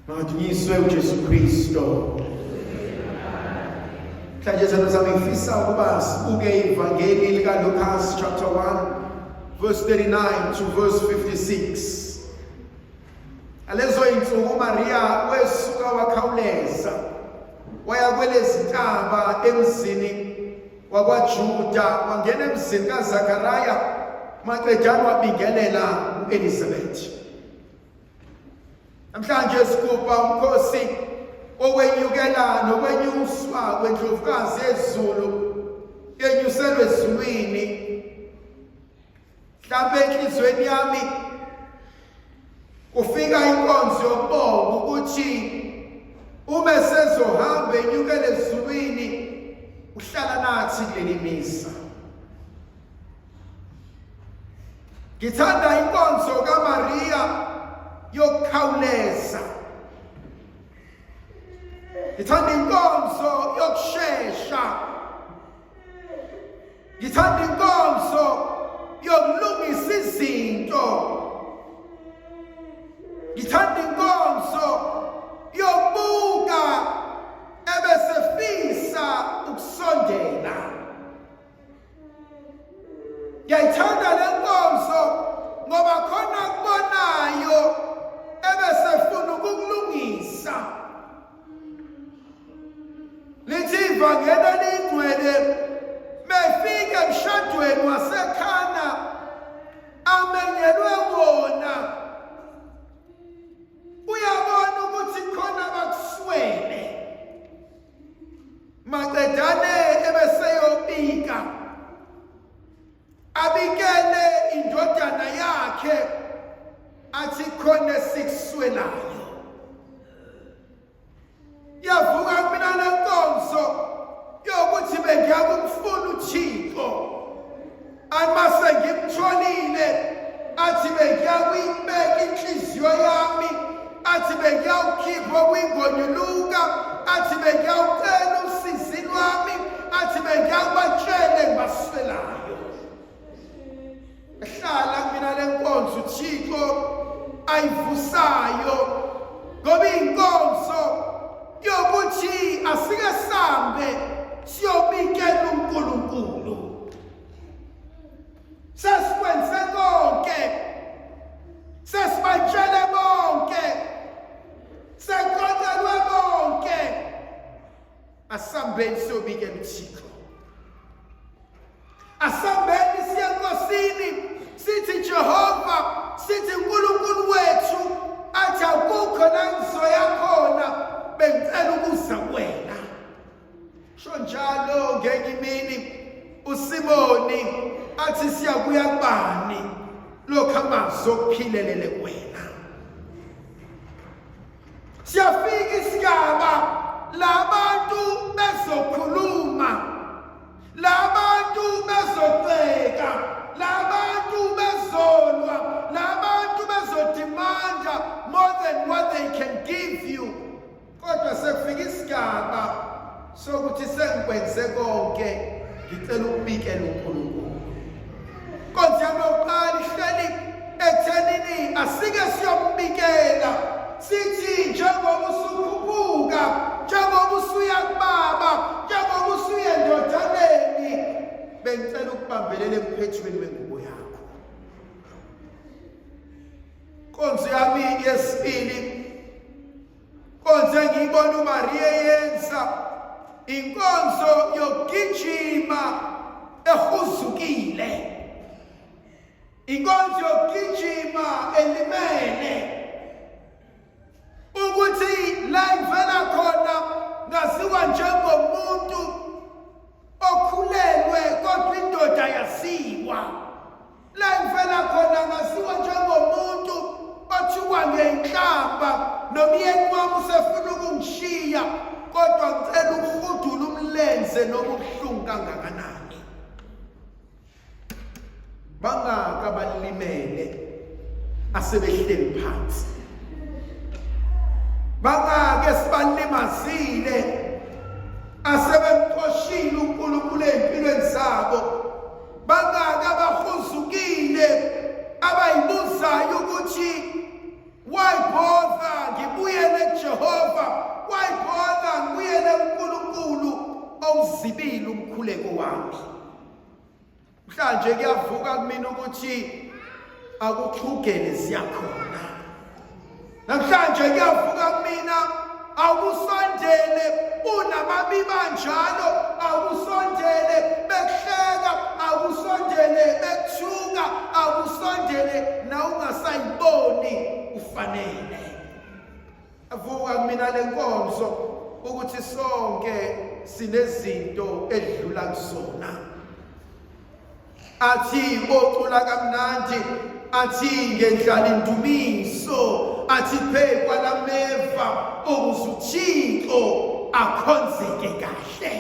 Madunyiswe uJesu Kristo. Mhlanje sana sami ngifisa ukuba sibuke ivangeli lika Lucas chapter 1 verse 39 to verse 56. Alezo insuku Maria wesuka wakhawuleza waya kwelezintaba emzini wakwaJuda wangena emzini kaZakaraya maqedana wabingelela uElizabeth. Namhlanje sikuba umkhosi okwenyukela nokwenyuswa kwendlovukazi yezulu yenyuselwe ezulwini. Mhlawumbe enhlizweni yami kufika inkonzo yokubonga ukuthi uma sezohamba enyukele ezulwini uhlala nathi kuleli misa. Ngithanda inkonzo kaMaria yokukhawuleza. Ngithanda inkonzo yokushesha. Ngithanda inkonzo yokulungisa izinto. Ngithanda inkonzo yokubuka ebesefisa ukusondela. Ngiyayithanda le nkonzo ngoba khona kubonayo ebesefuna ukukulungisa. Lithi ivangeli elingcwele mefika emshadweni waseKhana amenyelwe wona uyabona ukuthi khona abakuswele maqedane ebeseyobika abikele indodana yakhe athi khona sikuswelayo. Yavuka kumina lenkonzo yokuthi bengiyakumfuna uThixo amase ngimtholile athi bengiyakuyibeka inhliziyo yami athi bengiyawukhipha kwingonyuluka athi bengiyawucela usizi lwami athi bengiyakbatshele ngibaswelayo. Ehlala kumina lenkonzo uThixo ayivusayo ngoba inkonzo yokuthi asike sambe siyobikela uNkulunkulu. Sesikwenze konke, sesibatshele bonke, sekonkelwe bonke, asambeni siyobikela uThixo. Asambeni siye enkosini sithi Jehova, sithi uNkulunkulu wethu athi akukho la ngizoya khona bengicela ukuza kuwena. Sho njalo ngenye imini uSimoni athi siyakuya kubani lokho amazwi okuphilelele kuwena. Siyafika isigaba labantu bezokhuluma, labantu bezobheka, labantu bezolwa, labantu bezodimanda more than what they can give you. Kodwa sekufika isigaba sokuthi sengikwenze konke ngicela ukubikela uNkulunkulu. Konke yokuqala ihleli ekuthenini asike siyombikela sithi njengoba usukhuphuka, njengoba usuya kubaba, njengoba usuya endodaneni bengicela ukubambelela emphethweni wengubo yakho. Konke yami yesibili konke ngiyibona uMaria yenza inkonzo yokugijima ehuzukile. Inkonzo yokugijima elimele ukuthi la ivela khona ngaziwa njengomuntu okhulelwe kodwa indoda yaziwa. La ivela khona ngaziwa njengomuntu othiwa ngenhlamba nomyeni wami usefuna ukungishiya kodwa ngicela ukuhudula umlenze noma ubuhlungu kangakanani. Bangaka balimele asebehleli phansi, bangaka esibalimazile asebemxoshile uNkulunkulu empilweni zabo, bangaka abahuzukile abayibuzayo ukuthi why bother ngibuyele namhlanje kuyavuka kumina ukuthi akuxhugele siyakhona. Namhlanje kuyavuka kumina awusondele unamabiba njalo, awusondele bekuhleka, awusondele bekuthuka, awusondele na ungasayiboni ufanele. Avuka kumina lenkonzo ukuthi sonke sinezinto edlula kusona. Athi ocula kamnandi, athi ngendlala indumiso, athi phekwa lameva ukuze uThixo akhonzeke kahle.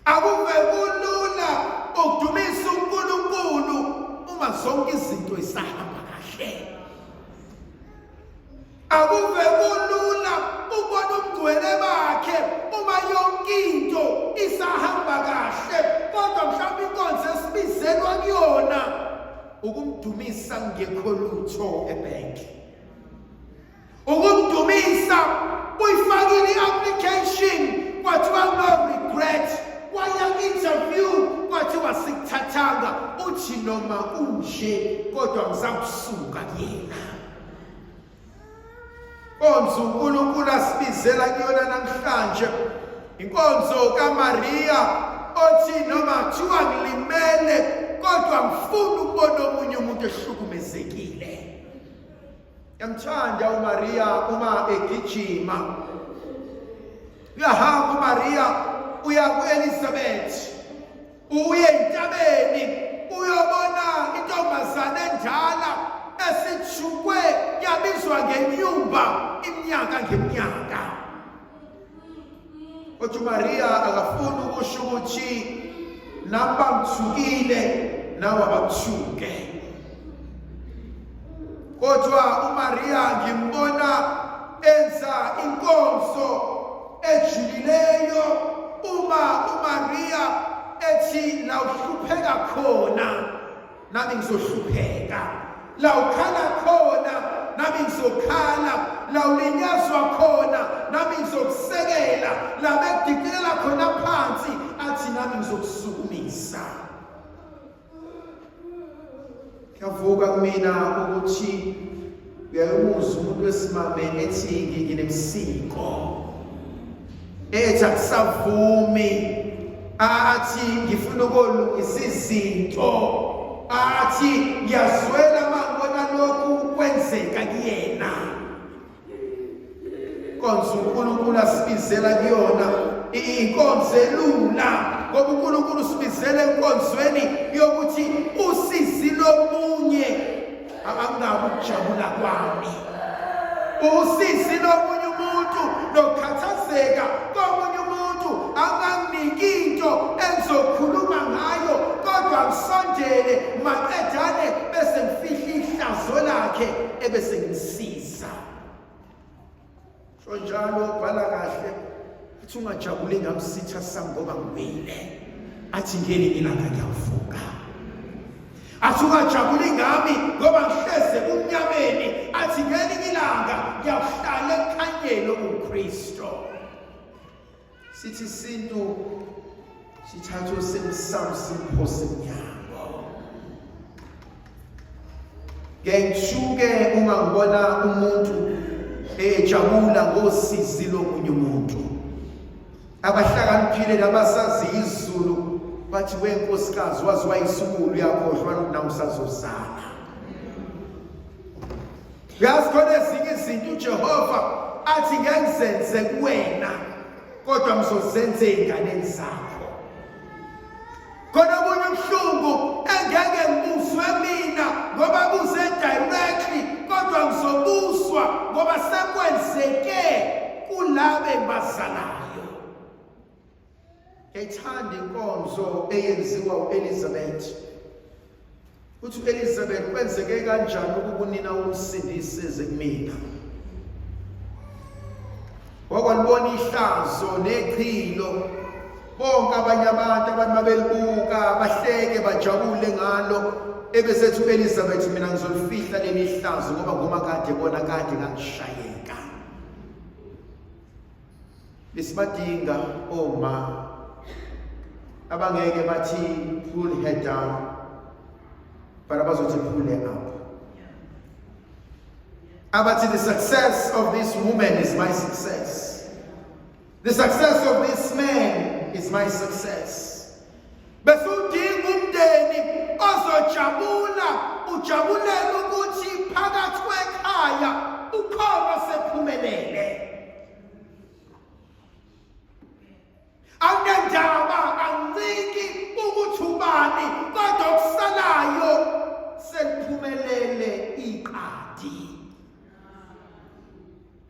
Akuve kulula ukudumisa uNkulunkulu uma zonke izinto zisahamba kahle. Akuve kulula ukubona ubugcwele bakhe uma yonke into isahamba kahle, kodwa mhlawumbe inkonzo esibizelwa kuyona ukumdumisa ngekho lutho ebhenki. Ukumdumisa uyifakile i-application kwathiwa no regret, waya interview kwathiwa sikuthathanga, uthi noma kunje kodwa ngizakusuka kuyena. Inkonzo uNkulunkulu asibizela kuyona namhlanje, inkonzo kaMaria othi noma kuthiwa ngilimele kodwa ngifuna ukubona omunye umuntu ehlukumezekile. Yamthanda uMaria uma egijima. Uyahamba uMaria uya ku-Elizabeth, uye entabeni uyobona intombazane endala esithukwe yabizwa ngenyumba iminyaka ngeminyaka. Kodwa uMaria akafuni ukusho ukuthi namba mthukile nawe abakuthuke. Kodwa uMaria ngimbona enza inkonzo ejulileyo uma uMaria ethi la uhlupheka khona nami ngizohlupheka, la ukhala khona nami ngizokhala, la ulinyazwa khona nami ngizokusekela, la bekudicilela khona phansi athi nami ngizokusukumisa. Kuyavuka kumina ukuthi uyayumuzwa umuntu wesimame ethi nginemsiko, ethi akusavumi, athi ngifuna ukolungisa izinto, athi ngiyazwela mangibona lokhu kwenzeka kuyena. Inkonzo uNkulunkulu asibizela kuyona inkonzo elula, ngoba uNkulunkulu usibizela enkonzweni yokuthi usizi lomunye akungabe ukujabula kwami. Usizi lomunye umuntu nokukhathazeka komunye umuntu anganginiki into engizokhuluma ngayo, kodwa ngisondele maqedane bese ngifihla ihlazo lakhe ebese ngimsiza. So njalo ubhala kahle uthi ungajabuli ngamsitha sami ngoba ngiwile, athi ngelinye ilanga ngiyavuka. Athi ungajabuli ngami ngoba ngihleze kumnyameni, athi ngelinye ilanga ngiyahlala ekhanyeni okuKristu. Sithi isintu sithathwe semsamo simphose emnyango. Ngiyayithuke uma ngibona umuntu ejabula ngosizi lomunye umuntu. Abahlakaniphile nabasazi izulu bathi wenkosikazi wazi wayisukulu yakhohlwa nawusazozala. Yazi khona ezinye izinto uJehova athi ngenzenze kuwena kodwa mzozenze ey'nganeni zakho. Khona omunye ubuhlungu engeke ngibuzwe mina ngoba buze directly, kodwa ngizobuzwa ngoba sekwenzeke kulabe engibazalayo. Ngiyayithanda inkonzo eyenziwa u-Elizabeth. Uthi u-Elizabeth kwenzeke kanjani ukuba unina umsindise eze kumina. Wakwalibona ihlazo nechilo, bonke abanye abantu babelibuka bahleke bajabule ngalo, ebesethi u-Elizabeth mina ngizolifihla leli hlazo ngoba ngoma kade bona kade ngangishayeka. Besibadinga oma abangeke bathi pull her down, but abazothi pull her up. Abathi the success of this woman is my success. The success of this man is my success. Besudinga umndeni ozojabula, ujabulela ukuthi phakathi kwekhaya ukhona sephumelele. Angendaba angciki ukuthi ubani, kodwa okusalayo seliphumelele iqadi.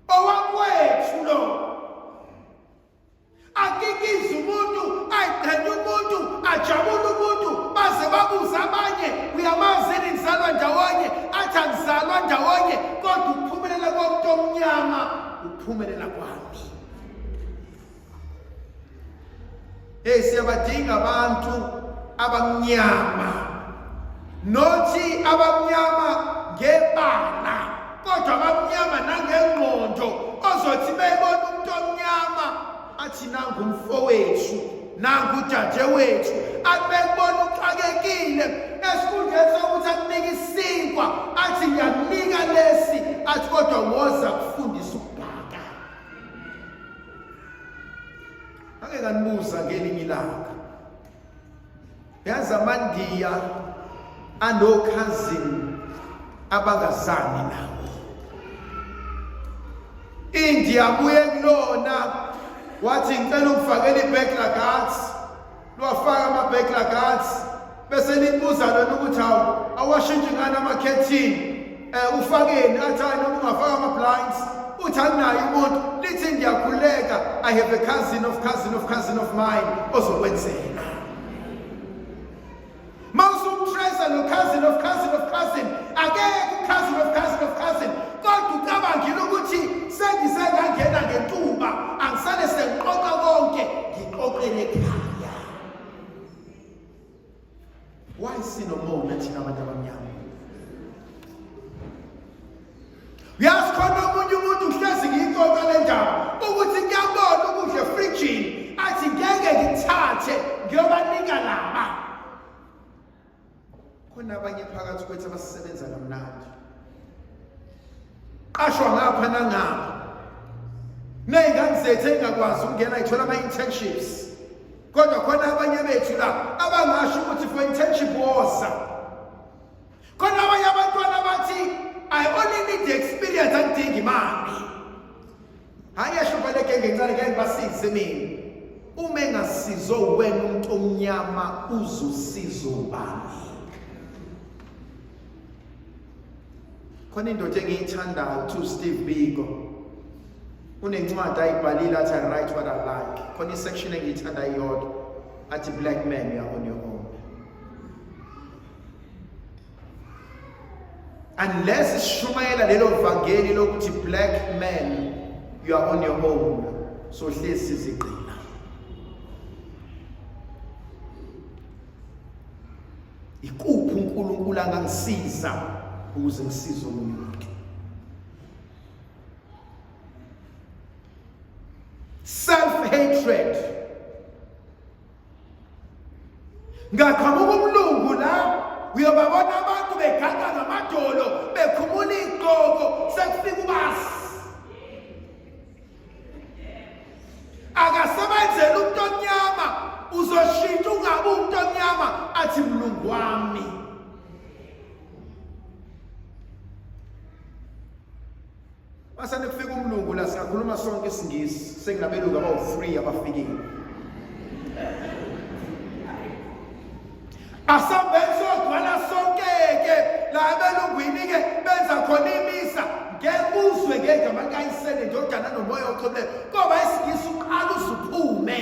Owakwethu lo akikiza umuntu, ayiqhenya umuntu, ajabula umuntu, baze babuza abanye, uyamazi yini ngizalwa ndawonye, athi angizalwa ndawonye, kodwa ukuphumelela komuntu omnyama ukuphumelela kwami. Siyabadinga abantu abamnyama, nothi abamnyama ngebala, kodwa abamnyama nangengqondo, ozothi beyibona umuntu omnyama athi nangu umfowethu, nangu udadewethu, athi beyibona uxakekile esikhundleni sokuthi akunika isinkwa, athi ngiyakunika lesi, athi kodwa woza kufundisa ukubhaka. Ake nganibuza ngelinye ilanga, yazi amandiya anokhazini abangazani nawo. India buye kulona wathi ngicela ukufakela i-backloggers, lwafaka ama-backloggers, bese libuza lona ukuthi awashintshe ngani amakhethini, ufakeni, athi hayi noma ungafaka ama-blinds, uthi anginayo umuntu, lithi ndiyakhuleka, I have a cousin of mine ozokwenzela. Mawusumtracer lo cousin of cousin, akekho cousin of cousin, kodwa ucabangile ukuthi sengisengangena ngentuba, angisale sengiqoqa konke, ngiqoqele ekhaya. Why sinomona thina abantu abamnyama? Uyazi khona omunye umuntu uhlezi ngiyiqoqa le ndaba ukuthi ngiyabona ukudla efrijini, athi ngeke ngithathe ngiyobanika laba. Khona abanye phakathi kwethu abasebenza kamnandi, qashwa ngapha nangapha, ney'ngane zethu engakwazi ukungena ithola ama-internships, kodwa khona abanye bethu la abangasho ukuthi for internship woza. Khona abanye abantwana bathi I only need the experience, angidingi imali. Hhayi esho vele ke ngencane ngeke basize mina. Uma engasizo wena umuntu omnyama uzosizo ubani? Khona indoda engiyithandayo to Steve Biko, unencwadi ayibhalile athi I write what I like. Khona isection engiyithanda iyodwa athi black man, you are on your own. Unless ishumayela lelo vangeli lokuthi black man, you are on your own, so hlezi siziqina. Ikuphi uNkulunkulu angangisiza ukuze ngisize omunye umuntu? Self-hatred. Ngaqhamuka umlungu la, uyobabona abantu begaqa ngamadolo, bekhumula igqoko, sekufika ubasi. Akasebenzela umuntu omnyama, uzoshintsha ungabi umuntu omnyama, athi mlungu wami. Masane kufika umlungu la siyakhuluma sonke isingisi, senginabeluka abawu-3 abafikile. Asambenzo gwala sonke-ke la abelungwini ke benza khona imisa, ngekuzwe ngeke amakayisele ndodana nomoya oqobeyo, ngoba isingisi uqala usuphume.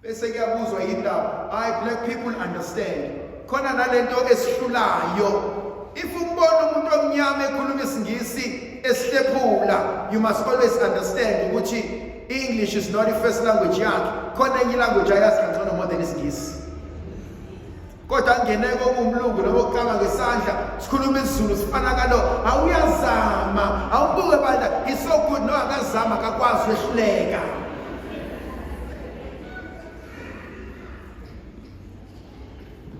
Bese kuyabuzwa indaba, hayi black people understand. Khona nalento esihlulayo. If umbona umuntu omnyama ekhuluma isingisi esihlephula, you must always understand ukuthi English is not the first language yakhe. Khona enye language ayazi kangcono more than isingisi. Kodwa angeneke okumlungu noma okuqala ngesandla, sikhuluma isiZulu sifana kalo, awuyazama, awubuke banda, he's so good, no akazama akakwazi uyehluleka.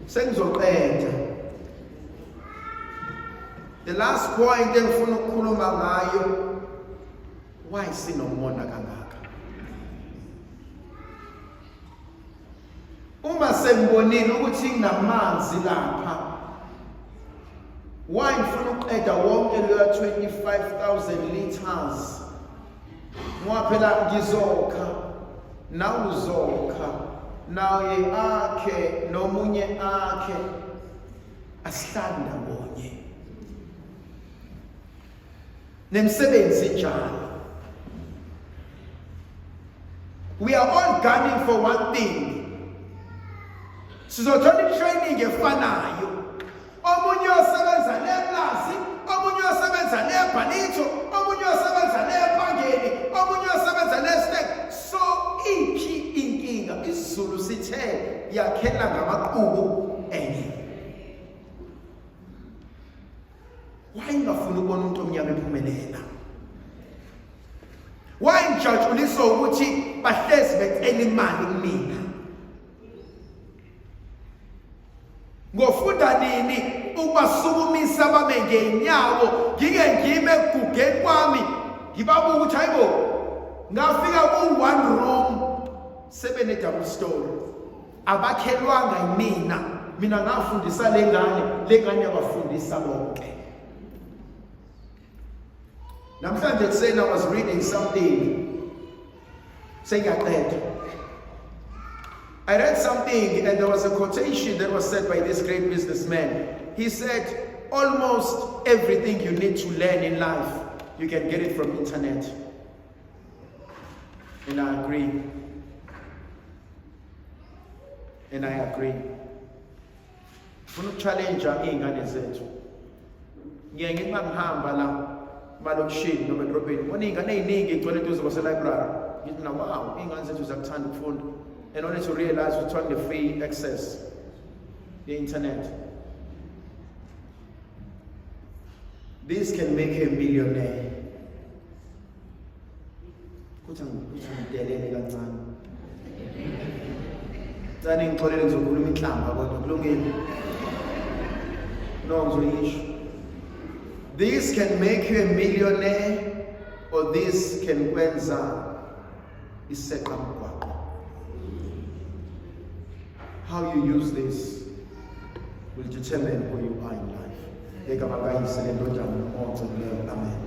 Sengizoqeda. The last point engifuna ukukhuluma ngayo, why sinomona kangaka? Uma sembonile ukuthi nginamanzi lapha, why ngifuna ukuqeda wonke leyo 25,000 liters? Ngoba phela ngizokha, nawe uzokha, nawe akhe, nomunye akhe, asihlali ndawonye. Nemsebenzi njalo. We are all gunning for one thing. Sizothola training efanayo. Omunye osebenza leplazi, omunye osebenza lebhalito, omunye osebenza lebangeni, omunye osebenza lestek. So iphi inkinga? Isizulu sithe yakhela ngamaqubu enye. Why ngafuna ukubona umuntu omnyama ephumelela? Why ngijatshulisa ukuthi bahlezi becela imali kumina? Ngofunda nini ukubasukumisa babe ngenyawo, ngike ngime egugeni kwami, ngibabuka ukuthi hayibo, ngafika ku-one room, sebene double story. Abakhelwanga yimina, mina ngafundisa lengane yabafundisa bonke. Namhlanje ekuseni I was reading something. I read something and there was a quotation that was said by this great businessman. He said, almost everything you need to learn in life, you can get it from internet. And I agree. And I agree. Funa ukuchallenge'a iy'ngane zethu. Ngiyeke ngihamba la malokishini noma edrobheni, bona iy'ngane ey'ningi igcwele eduze kwase-library. Ngithi mina, wow, iy'ngane zethu ziyakuthanda ukufunda. And only to realize we're trying to free access the internet. This can make you a millionaire. Kuthi ngidelele kancane. Tsani ngixolele ngizokhuluma inhlamba kodwa kulungile. No, ngizoyisho. This can make you a millionaire, or this can kwenza iseqa mgwaqo. How you use this will determine who you are in life. Amen.